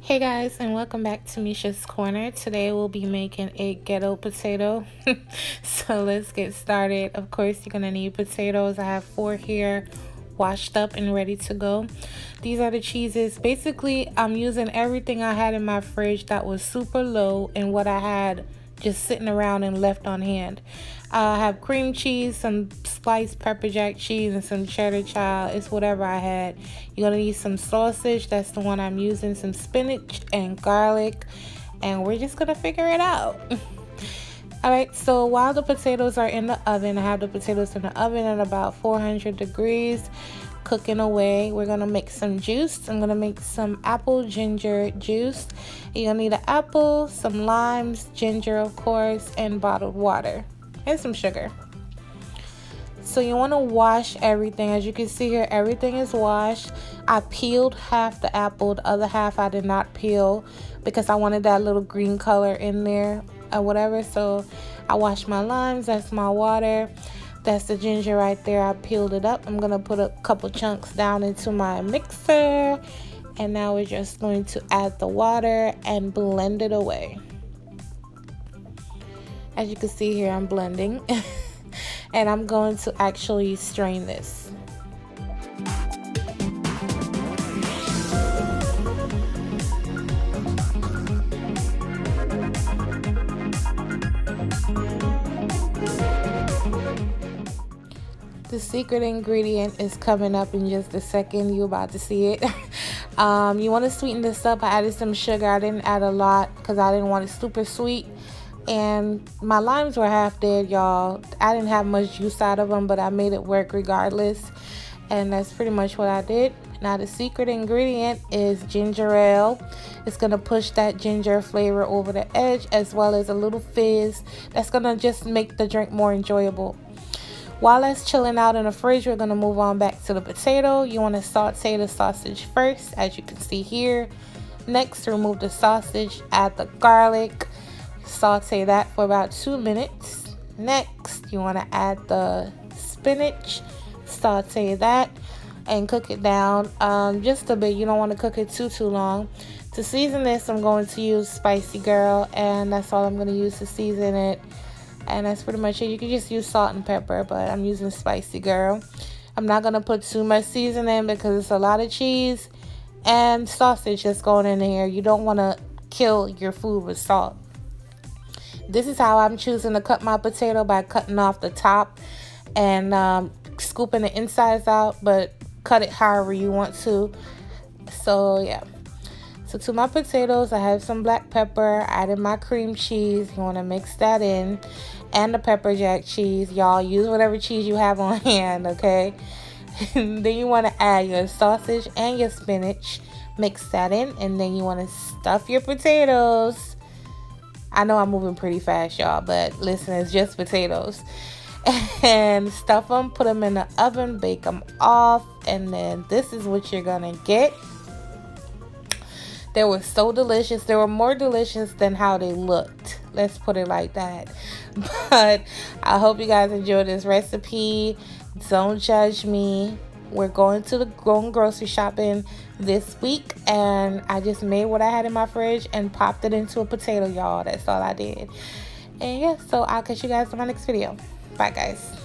Hey guys, and welcome back to Misha's Corner. Today we'll be making a ghetto potato. So let's get started. Of course, you're gonna need potatoes. I have 4 here, washed up and ready to go. These are the cheeses. Basically, I'm using everything I had in my fridge that was super low and what I had just sitting around and left on hand. I have cream cheese, some spiced pepper jack cheese, and some cheddar child. It's whatever I had. You're gonna need some sausage. That's the one I'm using. Some spinach and garlic, and we're just gonna figure it out. All right. So while the potatoes are in the oven, I have the potatoes in the oven at about 400 degrees, cooking away. We're gonna make some juice. I'm gonna make some apple ginger juice. You're gonna need an apple, some limes, ginger, of course, and bottled water, and some sugar. So you want to wash everything. As you can see here, everything is washed. I peeled half the apple, the other half I did not peel because I wanted that little green color in there or whatever. So I washed my limes. That's my water. That's the ginger right there. I peeled it up. I'm gonna put a couple chunks down into my mixer, and now we're just going to add the water and blend it away. As you can see here, I'm blending. And I'm going to actually strain this. The secret ingredient is coming up in just a second. You're about to see it. You want to sweeten this up. I added some sugar. I didn't add a lot because I didn't want it super sweet. And my limes were half dead, y'all. I didn't have much juice out of them, but I made it work regardless. And that's pretty much what I did. Now the secret ingredient is ginger ale. It's going to push that ginger flavor over the edge, as well as a little fizz. That's going to just make the drink more enjoyable. While that's chilling out in the fridge, we're going to move on back to the potato. You want to saute the sausage first, as you can see here. Next, remove the sausage, add the garlic. Saute that for about 2 minutes. Next, you want to add the spinach. Saute that and cook it down just a bit. You don't want to cook it too long. To season this, I'm going to use Spicy Girl, and that's all I'm going to use to season it. And that's pretty much it. You can just use salt and pepper, but I'm using Spicy Girl. I'm not going to put too much seasoning because it's a lot of cheese and sausage that's going in here. You don't want to kill your food with salt. This is how I'm choosing to cut my potato, by cutting off the top and scooping the insides out, but cut it however you want to. So yeah. So to my potatoes, I have some black pepper. I added my cream cheese. You want to mix that in. And the pepper jack cheese. Y'all use whatever cheese you have on hand, okay? Then you want to add your sausage and your spinach. Mix that in. And then you want to stuff your potatoes. I know I'm moving pretty fast, y'all, but listen, it's just potatoes. And stuff them, put them in the oven, bake them off, and then this is what you're gonna get. They were so delicious. They were more delicious than how they looked. Let's put it like that. But I hope you guys enjoyed this recipe. Don't judge me. We're going grocery shopping this week, and I just made what I had in my fridge and popped it into a potato, y'all. That's all I did. And yeah, so I'll catch you guys in my next video. Bye, guys.